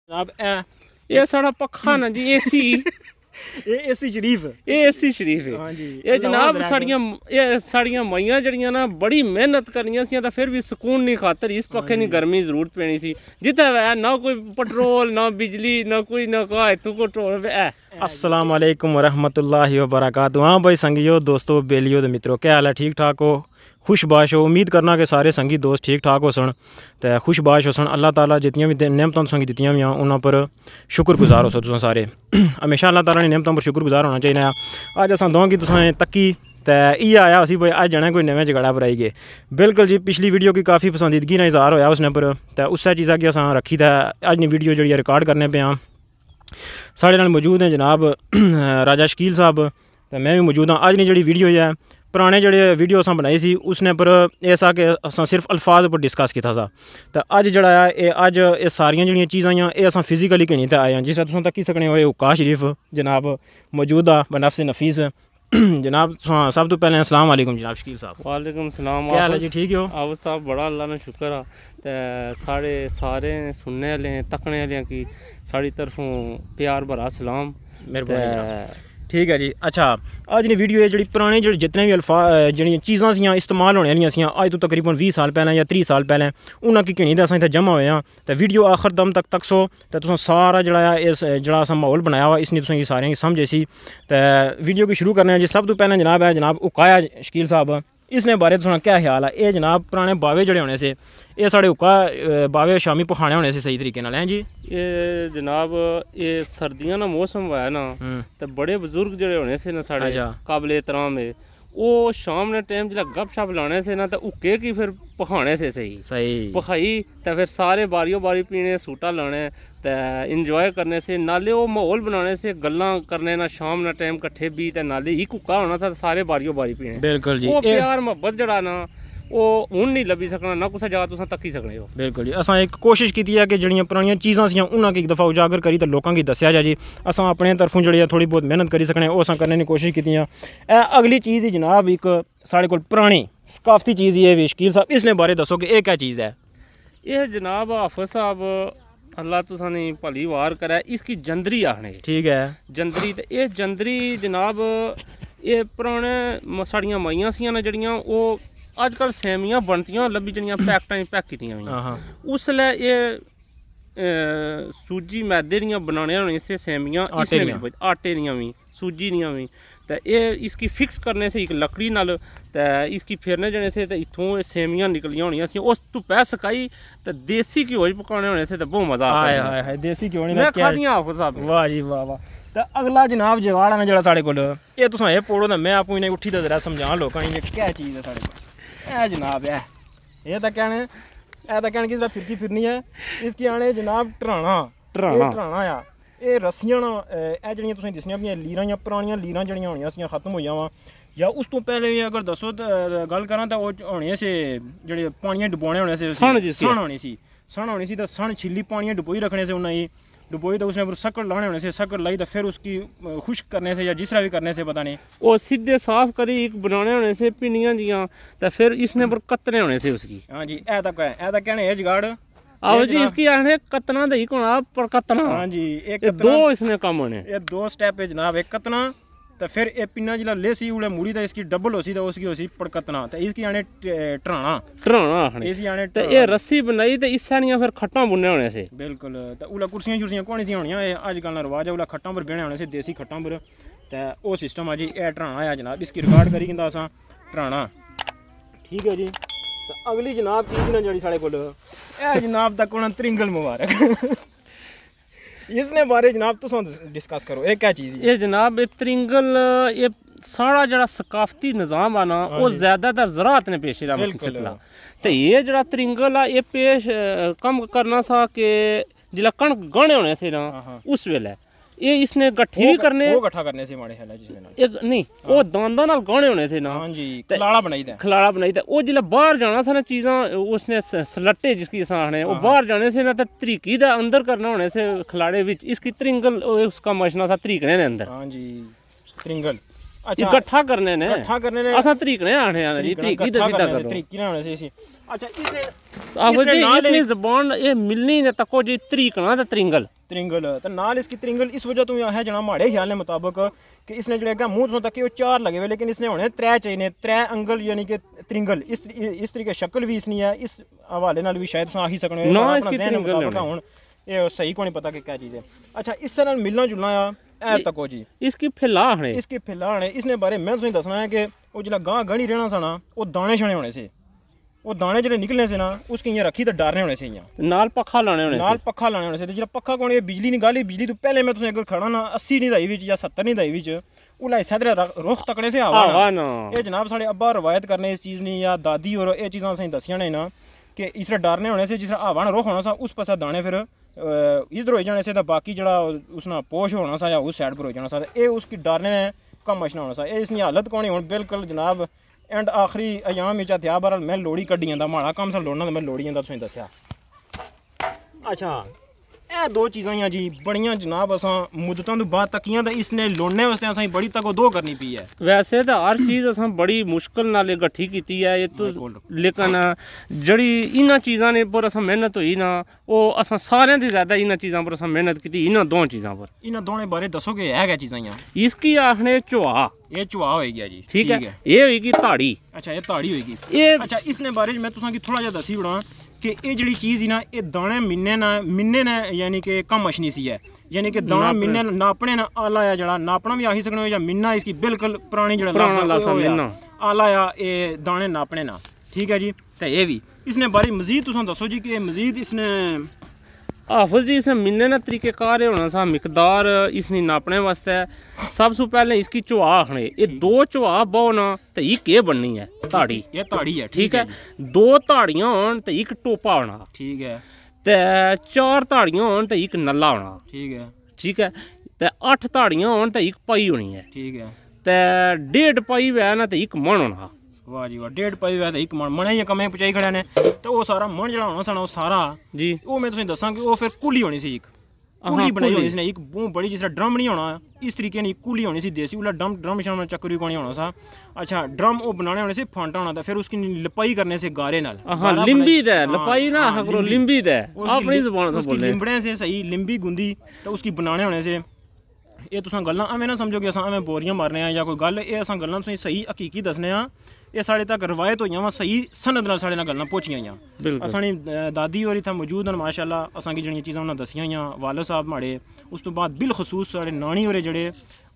जनाब ये साढ़ा पक्खा ना जी एसी एसी शरीफ एसी शरीफ है। हाँ जी ये जनाब साड़ियां माइयां जड़ियां ना बड़ी मेहनत करनियां सी तो फिर भी सुकून नहीं खातर इस पक्खे नहीं गर्मी जरूरत पैनी सी जितना वै ना कोई पेट्रोल ना बिजली ना कोई ना का तू पेट्रोल अस्सलाम वालेकुम वरहमतुल्लाहि वबरकातुहू। हाँ भाई संगियो दोस्तों बेलियो तो मित्रों क्या हाल है, ठीक ठाक हो, खुशबाश हो। उम्मीद करना कि सारे संगी दोस्त ठीक ठाक हो सन तो खुशबाश हो सन। अल्लाह ताला जितनियां भी नेमतां तुसेंगी दित्तियां भी उन्हां पर शुक्रगुजार हो सो तुसें सारे। हमेशा अल्लाह ताला दी नेमतां पर शुक्रगुजार होना चाहिए। अज असां दोवां की तुसें तक्की तो इयै आया उसी भाई अज जाना कोई नमें जगड़ा पर आई गए। बिल्कुल जी पिछली वीडियो की काफ़ी पसंदीदगी का इजहार होया उसने पर तो उस्सै चीज़ा की असां रखी था अज नी वीडियो जी रिकॉर्ड करने पे हाँ। साढ़े नाल मौजूद हैं जनाब राजा शकील साहब तो मैं भी मौजूद हाँ। अज नी जी वीडियो है पुराने जोड़े वीडियो असां बनाई सी उसने पर ऐसा कि असां सिर्फ अल्फाज पर डिस्कस किया था तो अज जड़ा है अज ये सारियां जड़ियां चीज़ां ये असां फिजिकली घिनी ते आए हैं जिस तुम तक्की सकने हो। हुक्का शरीफ जनाब मौजूद आ बनफ्स नफीस जनाब। सब तो पहले अस्सलाम वालेकुम जनाब शकील साहब। वालेकुम सलाम। क्या हाल है जी, ठीक हो? आवत साहब बड़ा अल्लाह ने शुक्र आ ते साढ़े सारे सुनने वाले तकने वाले की साड़ी तरफों प्यार भरा सलाम मेहरबानी। ठीक है जी। अच्छा अज नी वीडियो है जी पुराने जो जितने भी जी चीज़ां सी इस्तेमाल होने वाली सी अज तो तकरीबन 20 साल पहले या 30 साल पहले उन्होंने की घिनी अस इतने जमा होए तो वीडियो आखिर दम तक सो तो तुम सारा जड़ा इस जड़ा अस माहौल बनाया हुआ इसने तुसें सारें समझ सी तो वीडियो की शुरू करने जी। सब तो पहले जनाब है जनाब हुक्का शकील साहब इसने बारे तुम क्या ख्याल है? ये जनाब पुराने बावे जड़े होने से ये साढ़े हुक्का बावे शामी पखाने होने से सही तरीके नाल हैं जी। ये जनाब ये सर्दियां ना मौसम है ना तो बड़े बुजुर्ग जड़े होने से ना साढ़े काबिल एहतराम है वो शाम ने टाइम जो गप शप लाने से ना तो हुक्के की फिर पखाने से सही पखाई तो फिर सारे बारियों बारी पीने सूटा लाने तो इंजॉय करने से नाले वो माहौल बनाने से गल्लां करने ना शाम ना टाइम कट्ठे भी तो नाले एक हुक्का होना था सारे बारियों बारी पीने। बिल्कुल जी। वो प्यार मोहब्बत जड़ा ना वो हूँ नहीं लभी सकना ना कुछ जगह तुम तक्की सकने हो। बिल्कुल जी। असां एक कोशिश की है कि जड़ियाँ पुरानियां चीज़ां सी उन्होंने एक दफ़ा उजागर करी तो लोगों की दस्या जाए जी। असां अपने तरफों जी थोड़ी बहुत मेहनत करी सकने वो असां करने की कोशिश की। अगली चीज़ ही जनाब एक साढ़े को पुरानी सकाफती चीज़ ये भी शकील साहब इसने बारे दसो कि क्या चीज़ है? ये जनाब हाफिज साहब अल्लाह तुसानी भली वार करे इसकी जंदरी आखने। ठीक है जंदरी तो ये जंदरी जनाब ये पुराने साड़ियां माइयां सियां ना जड़ियां वो अजकल सेमियां बनतियां लब्भी जड़ियां पैकटां पैक कीतियां हुई उसलै ये सूजी मैदे दियां बनाने होने से सेमियां आटे दियां भी सूजी दियां भी तो ये इसकी फिक्स करने से एक लकड़ी नाल तो इसकी फिरने जाने से तो इत्थों सेमियां निकलियां होनियां सी उस धुप्पै सकाई तो देसी घ्यो पकाने होने से तो बहुत मजा आया। देसी घ्यो मैं खादियां हाफिज साहब। वाह जी वाह वाह। तो अगला जनाब जगाड़ है जो साढ़े को ये तुम ये पोड़ो तो मैं आपको इन्हें उठी तो जरा समझा लोगों क्या चीज़ है साढ़े को। ए जनाब है ये तो कहने की फिरकी फिरनी है इसकी आने जनाब टराना आ ये रस्सियां जड़ियां तुसें दस्सियां भी लीरां या पुरानियां लीरां जड़ियां होनियां सी खत्म हो जावां या उस तो पहले अगर दसो तो गल करां तो होने से जेह्ड़े पानियां डुबोने होने से सन होनी सी तो सन छिल्ली पानियां डुबोई रखने से उन्हें डुबोई तो उसने पर शक्कर लाने होने से शक्कर लाई तो फिर उसकी खुश्क करने से या जिस तरह भी करने से पता नहीं वो सीधे साफ करी एक बनाने होने से पिनियां जियां तो फिर इसने पर कतने होने से उसकी। हाँ जी ए कहने है जुगाड़ आओ जी इसकी आने कतना दही कोना पर कतना। हाँ जी एक दो इसने कम होने ये दो स्टेप है जनाब। एक कतना तो फिर ये पिन्ना जिला लेसी उड़े मुड़ी तो इसकी डबल होसी तो उसकी होसी पड़कतना तो इसकी आने टराना आखने इसकी आने तो ये रस्सी बनाई तो इससे नहीं फिर खट्टा बुनने होने से। बिल्कुल तो उला कुर्सियां कौन सी होनियां अजकल ना रवाज है उला खट्टां पर बेहने होने से देसी खट्टां पर तो वो सिस्टम है जी। ये टराना है जनाब इसकी रिकॉर्ड करी कि असां टराना ठीक है जी। तो अगली जनाब चीज़ ना जी साढ़े को जनाब तक होना त्रिंगल मुबारक इसने बारे जनाब तुम डिस्कस करो ये क्या चीज़ है? ये जनाब त्रिंगल ये सारा जड़ा सकाफती निज़ाम है ना वो ज़्यादातर ज़राअत ने पेश सिलसिला तो ये जड़ा त्रिंगल है ये पेश कम करना सा कि जिला कणक गाने होने से ना उस वेले ये इसने गट्ठी भी करने वो इकट्ठा करने से माड़े है एक नहीं वो दांदा नाल गाने होने से ना। हां जी खलाड़ा बनाई था वो जिला बाहर जाना सा ना चीज़ां उसने सलट्टे जिसकी असां आखने वो बाहर जाने से ना तो तरीकी दा अंदर करना होने से खलाड़े विच इसकी त्रिंगल उसका मशना सा तरीकने ने अंदर। हां जी त्रिंगल अच्छा इकट्ठा करने ने असां तरीकने आने जी तरीकी दा सीधा करो तरीकी ना होने से इसी। अच्छा इसने ज़बान ये मिलनी ने तको जी तरीकना ते त्रिंगल त्रिंगल ते नाल इसकी त्रिंगल इस वजह तो है जना माड़े ख्याल ने मुताबिक कि इसने जो अगर मुँह तक वो 4 लगे हुए, लेकिन इसने होने 3 चाहिए, 3 अंगल यानी कि त्रिंगल। इस तरीके शक्ल भी इसनी है, इस हवाले नाल भी शायद आखी सकने हूँ ये सही को नहीं पता कि क्या चीज़ है। अच्छा इससे नाल मिलना जुलना ऐ तको जी इसकी फिलहाल है, इसकी फिलहाल है। इसने बारे मैं तुसें दसना है कि वो जिला गां गणी रहना सा ना वो दाने छने होने से, वो दाने जो निकलने से ना उसकी इयां रखी तो डरने होने से, इयां नाल पक्खा लाने होने, नाल पक्खा लाने होने से। जिला पक्खा कौन बिजली नहीं गाली, बिजली तो पहले मैं तुसें अगर खड़ा ना 80 नी दई विच या 70 नी दई विच उला सदरे रुख तकने से आवा ना। ये जनाब साढ़े अब्बा रवायत करने इस चीज़ नहीं, या दादी और ये चीज़ां असें दसियां ने ना कि इसरे डरने होने से, जिसरा हवा ना रुख होना सा उस पासे दाने फिर इधर हो जाने से, तो बाकी जड़ा उसना पोश होना सा या उस साइड पर हो जाना सा, ये उसकी डरने ने कम मचना होना सा। ये इसकी हालत कौन हुन बिल्कुल जनाब एंड आखिरी अयाम विच त्या बहरहाल मैं लोड़ी कड्डी आंदा, माड़ा कम सा लोड़ना, मैं लोड़ी आंदा तुसें दस्या। अच्छा ਇਹ दो चीज़ां जी बड़ियां जनाब असां मुद्दतां तो बाद तकियां तो इसने लोड़ने वास्ते असां बड़ी तको दो करनी पी है। वैसे तो हर चीज़ असां बड़ी मुश्किल नाल इकट्ठी कीती है ये तो, लेकिन जड़ी इन्हां चीज़ां ने पर असां मेहनत हुई ना वो असां सारें दी ज़्यादा इन्हां चीज़ां पर असां मेहनत कीती, इन्हां दो चीज़ां पर। इन्हां दोने बारे दसोगे है क्या चीज़ां? इसकी आखने चुहा, ये चुहा होएगी जी, ठीक है, ये होएगी ताड़ी। अच्छा ये ताड़ी होएगी ये। अच्छा इसने बारे मैं तुसां की थोड़ा जिहा दसी उड़ा कि ये जड़ी चीज़ ही ना ये दाने मिन्ने ना यानी कि कम मछनी सी है, यानी कि दाना मिन्ने नापने ना आला या जड़ा नापना भी आखी सकने या मिन्ना इसकी बिल्कुल पुरानी जड़ा आला या ये दाने नापने ना, ठीक है जी। तो ये भी इसने बारे मजीद तुसां दसो जी कि मजीद इसने हाफिज जी इसने मिलने ना तरीक़ेकार होना सा मिकदार इसने नापने वास्ते। सब से पहले इसकी चुहा आखने, ये 2 चुहा बो ना तो ये के बननी है ताड़ी, ये ताड़ी है, ठीक है। 2 ताड़ियां होन तो एक टोपा होना, ठीक है। ते 4 ताड़ियां होन तो एक नल्ला होना, ठीक है, ठीक है। ते 8 ताड़ियां होन तो एक पाई होनी है, ठीक है। ते 1.5 पाई वै ना तो एक मन होना। वाह जी वाह, 1.5 पाई वै तो एक मन ही कमें पचाई खड़े ने, तो वो सारा मन जड़ा होना सा वो सारा जी वो मैं तुसें दसां कि वो फिर कुली होनी सी, एक कुली बनाई होनी सी, एक बूह बड़ी जिस ड्रम नहीं होना इस तरीके नहीं कुली होनी सी देसी उला ड्रम शम चक्कर भी होना सा। अच्छा ड्रम वो बनाने होने से फांटा होना था, फिर उसकी लिपाई करने से गारे नाल, लिंबी दे लिपाई ना करो, लिंबी दे अपनी जुबान से बोले, लिंबड़े से सही लिंबी गुंदी तो उसकी बनाने होने से। ये तुसां गल्लां एवें ना समझो कि असां एवें बोरियां मारने आ या कोई गल, ये असां गल्लां तुसें सही हकीकी दसने आ। ये साढ़े तक रवायत होइयां वा, सही सनद नाल साढ़े नाल गल्लां पहुंचियां आइयां। असानी दादी होर इत्थै मौजूद न माशाअल्लाह, असां गी जेह्ड़ियां चीज़ां उन्हां दस्सियां आइयां, वालिद साहब माड़े, उस तो बाद बिलखसूस साढ़े नानी होरे जेह्ड़े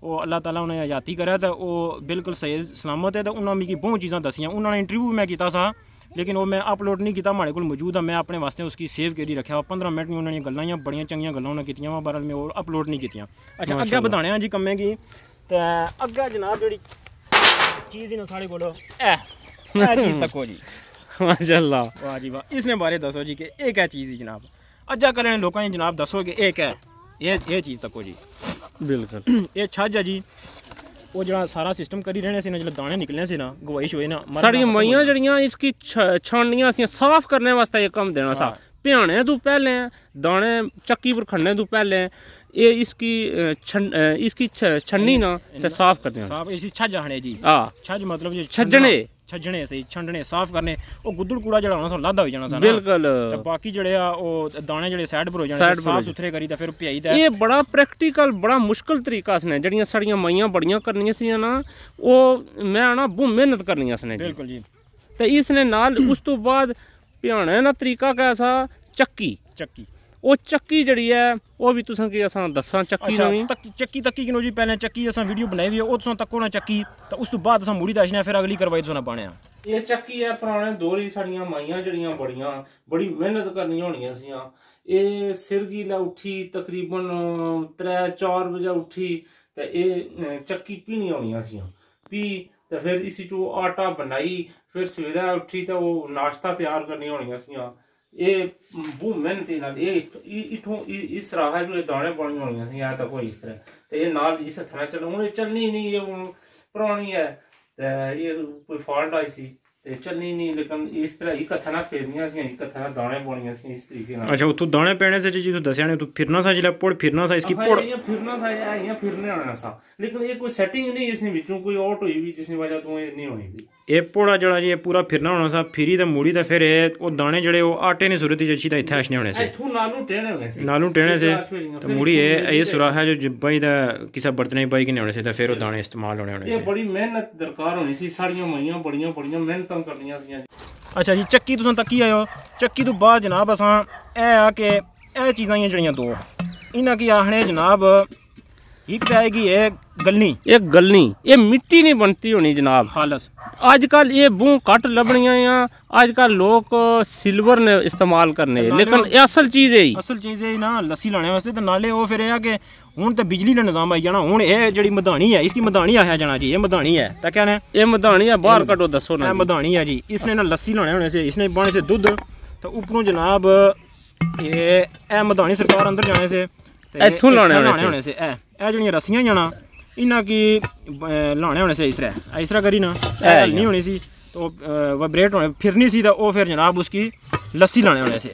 वो अल्लाह ताला उन्हें हयाती करे तो वो बिल्कुल सही सलामत है। तो उन्होंने मिगी बहुत चीज़ां दस्सियां, उन्होंने इंटरव्यू मैं किया सा लेकिन वो मैं अपलोड नहीं किया, माड़े कोल मौजूद है, मैं अपने वास्ते उसकी सेव करी रखा। 15 मिनट में उन्होंने गल्लां बड़ियां चंगियां गल्लां उन्हें कीतियां वा, बहरहाल मैं वो अपलोड नहीं कीतियां। अच्छा अग्गें बधाने जी कम्में गी, ते अग्गें जनाब जेह्ड़ी चीज़ ही ना साढ़े कोल चीज़ तको जी माशाअल्लाह, वाह जी वाह। इसने बारे दसो जी कि एक है चीज़ ही जनाब अज्जा करें लोगों ने जनाब दसो कि एक है ये चीज़ तको जी। बिल्कुल ये छज है जी, वो जरा सारा सिस्टम करी रहने से ना जो दाने निकलने से ना गवाइश होए ना साड़ी मईयां जड़ियां इसकी छानियां सी साफ करने वास्ते ये कम देना सा। भ्याने तो पहले दाने चक्की पर खड़ने तो पहले ये इसकी छन्नी ना ते साफ करने, साफ इसी छज आने जी। हां छज मतलब जो छजने सही छंडने साफ करने, वो गुद्दड़ कूड़ा जड़ा होना सा लादा हो जाना सा बिल्कुल। ते बाकी जड़े आ ओ दाने जड़े साइड पर हो जाने साफ सुथरे करी ते फिर भ्याई ते ये बड़ा प्रैक्टिकल बड़ा मुश्किल तरीका इसने जड़ियां साड़ियां मईयां बड़ियां करनियां सी ना, वो मैं ना बहुत मेहनत करनी इसने। बिल्कुल जी। ते इसने नाल उस तो बाद भ्याने ना तरीका कैसा चक्की वो चक्की जड़ी है वो भी तुसां की असां दस्सां चक्की नवीं चक्की तक्की किनो जी। पहले चक्की असां वीडियो बनाई हुई है वो तुसां तक्को ना चक्की, तो उस तो बाद असां मुड़ी दसने फिर अगली करवाई तुसां पाने। ये चक्की है पुराने दौर ही साड़ियां माइयां जड़ियां बड़ी मेहनत करनी होनियां सियां। ये सिर गी लै उठी तकरीबन 3-4 बजे उठी ते ये चक्की पीनी होनियां सियां, पी ते फिर इसी चो आटा बनाई, फिर सवेरे उठी ते वो नाश्ता तैयार करनी होनियां सियां। ये बहुत मेहनती नाल ये इथों इस तरह है जो दाने पानी होनियां सी या तक इस तरह ते ये नाल इस तरह चलो हुन चलनी नहीं, ये पुरानी है ते ये कोई फॉल्ट आई सी ते चलनी नहीं, लेकिन इस तरह एक हथा ना फेरनियां सी, एक हथा ना दाने पानियां सी इस तरीके नाल। अच्छा उतो दाने पेने से जी तो दसया ने तो फिरना सा जिला पोड़ फिरना सा इसकी पोड़ ये फिरना सा या फिरने होना सा, लेकिन ये कोई सेटिंग नहीं इसने विचों कोई आउट हुई भी जिसकी वजह तो ये नहीं होनी भी। ਇਹ ਪੋੜਾ ਜਿਹੜਾ ਜੀ ਇਹ ਪੂਰਾ ਫਿਰਨਾ ਹੋਣਾ ਸਾ ਫਿਰੀ ਤੇ ਮੂੜੀ ਤੇ ਫਿਰ ਇਹ ਉਹ ਦਾਣੇ ਜਿਹੜੇ ਉਹ ਆਟੇ ਦੀ ਸੂਰਤ ਵਿੱਚ ਅੱਛੀ ਤਾਂ ਇੱਥੇ ਆਸ਼ਨੇ ਹੋਣੇ ਸੀ ਇਥੋਂ ਨਾਲੂ ਟਹਿਣੇ ਸੀ ਤੇ ਮੂੜੀ ਇਹ ਸੁਰਾ ਹੈ ਜੋ ਬਾਈ ਦਾ ਕਿਸੇ ਬਰਤਨੇ ਬਾਈ ਕਿ ਨਹੀਂ ਹੋਣੇ ਸੀ ਤਾਂ ਫਿਰ ਉਹ ਦਾਣੇ ਇਸਤੇਮਾਲ ਹੋਣੇ ਸੀ। ਇਹ ਬੜੀ ਮਿਹਨਤ ਦਰਕਾਰ ਹੋਣੀ ਸੀ, ਸਾਰੀਆਂ ਮਾਈਆਂ ਬੜੀਆਂ ਮਿਹਨਤਾਂ ਕਰਨੀਆਂ ਸੀ। ਅੱਛਾ ਜੀ ਚੱਕੀ ਤੁਸੀਂ ਤੱਕੀ ਆਇਓ ਚੱਕੀ ਤੋਂ ਬਾਅਦ ਜਨਾਬ ਅਸਾਂ ਇਹ ਆ ਕਿ ਇਹ ਚੀਜ਼ਾਂ ਹੀ ਜਿਹੜੀਆਂ ਦੋ ਇਹਨਾਂ ਕੀ ਆਖਣੇ ਜਨਾਬ ਇੱਕ ਆएगी ये गलनी ये मिट्टी नहीं बनती होनी जनाब खालस। आजकल ये बूं कट लबनियां आजकल लोग सिल्वर ने इस्तेमाल करने लेकिन ये असल चीज़ है ना लस्सी लाने वास्ते तो नाले वो फिर है कि हुण तो बिजली का निज़ाम आई जाना हुण ये जिहड़ी मधानी है इसकी मधानी आया जाना जी ये मधानी है तो क्या है ये मधानी है बाहर कटो दसो ना मधानी है जी। इसने ना लस्सी लाने होने से इसने बने से दूध तो ऊपरों जनाब ये मधानी सरकार अंदर जाने से इत्थों लाने होने से ਜਿਹੜੀਆਂ रस्सियां जाना इन्ना की लाने होने से इसरा करी ना नहीं होनी सी तो वाइब्रेट होने फिरनी सी तो वो फिर जनाब उसकी लस्सी लाने होने से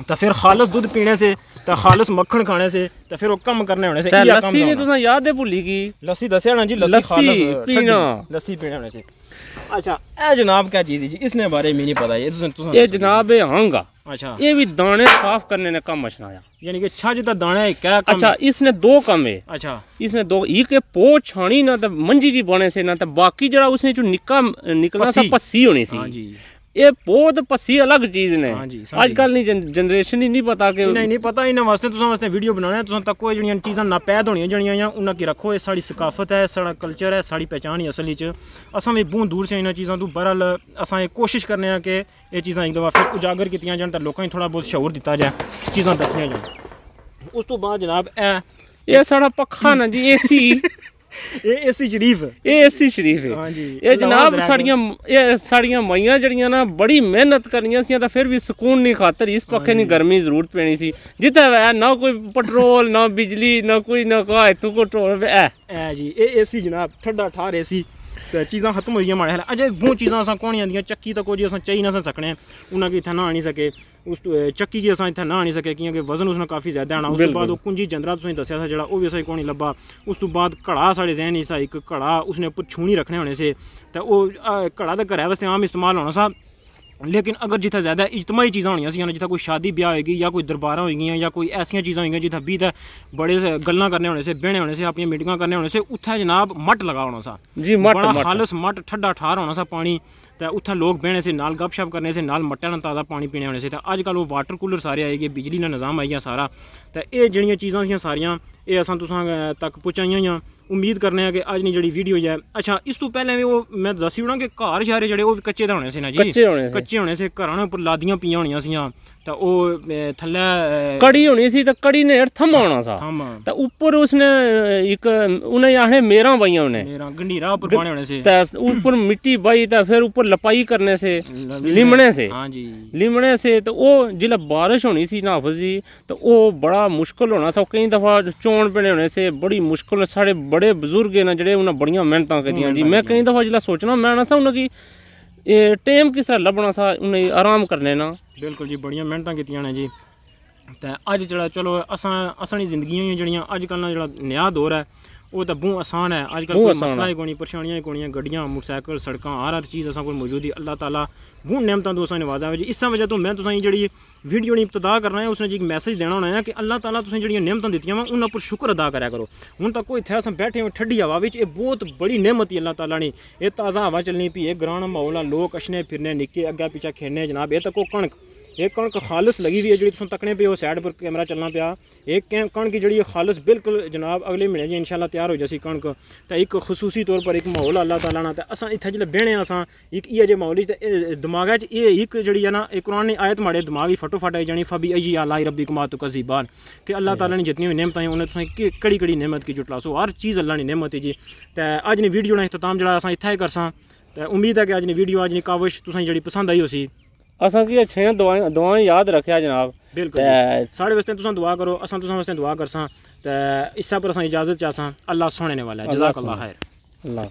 तो फिर खालस दूध पीने से तो खालस मक्खन खाने से तो फिर वो कम करने होने से लस्सी ने तुसा याद है भुल्ली की लस्सी दस्या ना जी लस्सी खालस पीना लस्सी पीने होने से। अच्छा ए जनाब क्या चीज़ है जी इसने बारे में नहीं पता ये जनाब है हंगा। अच्छा ये भी दाने साफ करने ने कम मचनाया यानी कि छा जितना दाना है क्या कम। अच्छा इसने दो कम है। अच्छा इसने दो एक पो छानी ना तो मंजी की बने से ना तो बाकी जरा उसने जो निकला सा पस्सी होनी सी ये बहुत पस्सी अलग चीज ने आजकल नहीं जनरेशन ही नहीं पता कि नहीं पता इन्हें वास्ते तुसां वास्ते वीडियो बनाना है तुसां तक कोई जड़ियां चीज़ां नापैद होनियां जड़ियां उन्हें की रखो ये साड़ी सकाफत है साड़ा कल्चर है साड़ी पहचान ही असल च असां भी बहुत दूर से इन्हां चीज़ां तो बहरहाल असां ये कोशिश करने हैं कि ये चीज़ां एक दफ़ा फिर उजागर कीतियां जान तो लोगों थोड़ा बहुत शऊर दिता जाए चीज़ां दसियां जान। उस तो बाद जनाब ये साड़ा पक्खा ना जी एसी एसी शरीफ है हाँ जी। ये जनाब साड़ियां माइयां जड़ियां ना बड़ी मेहनत करनियां सी तो फिर भी सुकून नहीं खातर इस पक्खे नहीं गर्मी जरूरत पैनी सी जिथे वै ना कोई पेट्रोल ना बिजली ना कोई ना का इतों पेट्रोल जी ये एसी जनाब ठंडा ठार एसी तो चीज़ां खत्म हो माड़े अजय वो चीज़ां असां कौन आंदियां चक्की तक जी असां चाही ना सकने उन्हें कि इतना आनी सके उस चक्की की असां इतना आनी सके क्योंकि वजन उसने काफ़ी ज़्यादा आना। उस बाद कुंजी जंदरा तुसें दस्या था जड़ा वो भी असें कोई लब्भा। उस तो बाद घड़ा साढ़े जहन सा एक घड़ा उसने उपर छूनी रखने होने से तो वो घड़ा तो घरै वास्ते आम इस्तेमाल होना सा लेकिन अगर जिथे ज़्यादा इजतमाही चीज़ां होनियां सी जिथे कोई शादी ब्याह होएगी या कोई दरबारा होएगी या कोई ऐसियां चीज़ां होएगी जिथे भी बड़े गल्लां करने होने से बहने होने से अपनी मीटिंगां करने होने से उत्थे जनाब मट लगा होना सा जी बड़ा खालस मट ठंडा ठार होना सा पानी तो उत्थे लोग बहने से नाल गपशप करने से नाल मट्टा ना ताज़ा पानी पीने होने से तो अजकल वो वाटर कूलर सारे आई गए बिजली का निज़ाम आई गया सारा तो ये जड़ियां चीज़ां सी सारियां ये असां तुसां तक पहुँचाइयां उम्मीद करने हैं कि अज नी जी वीडियो है। अच्छा इस तो पहले भी वो मैं दसी ओड़ा कि घर शारे जड़े वो कच्चे होने से ना जी कच्चे होने से घरों उपर लादियां पियां होनियां सियां तो वो थल्ले कड़ी होनी सी तो कड़ी ने थम्मा होना सा तो ऊपर उसने एक उन्हें आखने मेरा बाइयां उन्हें गंडीरा ऊपर पाने होने से ऊपर मिट्टी बाई तो फिर ऊपर लपाई करने से लिमने से हाँ जी लिमने से तो वो जिला बारिश होनी सी नाफज जी तो वो बड़ा मुश्किल होना सा कई दफ़ा चौन पने होने से बड़ी मुश्किल साढ़े बड़े बजुर्ग है ना जड़े उन्हें बड़ियां मेहनतां कीतियां जी। मैं कई दफ़ा जिला सोचना मैं ना सा उन्हें टाइम किस तरह लभना सा उन्हें आराम करने ना बिल्कुल जी बड़ियां मेहनतां कीतियां ने जी। तो अज जड़ा चलो असां जिंदगियां जड़ियां अजकल जड़ा नया दौर है वो तो बहुत आसान है अजकल कोई मसला ही कोई परेशानियां कोई गड्डियां मोटरसाइकिल सड़क हर चीज़ असां कोल मौजूद है अल्लाह ताला बहुत नेमतां तो असां नवाजा है जी। इस वजह तो मैं तुसें जी वीडियो नहीं इब्तदा करना है उसने जी एक मैसेज देना होना है कि अल्लाह ताला तुसें जी नेमतां दित्तियां वा उन्हां पर शुक्र अदा करा करो। हुण तक कोई इत्थे असां बैठे हो ठंडी हवा विच ये बहुत बड़ी नेमत है अल्लाह ताला ने ये ताज़ा हवा चलनी पी ये ग्रां माहौल लोग अछने फिरने निक्के अग्गे पिछे खेलने जनाब ये तक कणक ये कणक खालस लगी हुई है जी तुम तकने पे हो साइड पर कैमरा चलना पाया एक कणक की जी खालस बिल्कुल जनाब अगले महीने जी इंशाल्लाह तैयार हो जासी कणक तो एक खसूसी तौर पर एक माहौल अल्लाह ताला ना तो असां इत्थे जिल्लै बहने असां एक इ'यै जे माहौल च दिमागा च ये एक जी है ना एक कुरान ने आयत माड़े दिमाग ही फटोफट आई जानी फबी अजी अल्लाह रब्बी कुमा तो कज़ीबान कि अल्लाह ताला ने जितनी भी नेमतां उन्हें तुसें कड़ी कड़ी नेमत की जुटलासो हर चीज़ अल्लाह ने नेमत है जी। तो अज ने वीडियो ने इख्तिताम जड़ा असां इत्थे करसां तो उम्मीद है कि अज ने वीडियो अज ने काविश तुसें जी पसंद आई होसी असां की अच्छियां दुआएं याद रखिया जनाब बिल्कुल साढ़े वास्ते तुसां दुआ करो असां तुसां वास्ते दुआ करसां तो इस पर असां इजाज़त चाहसां अल्लाह सोने वाला है जज़ाकल्लाह खैर अल्लाह।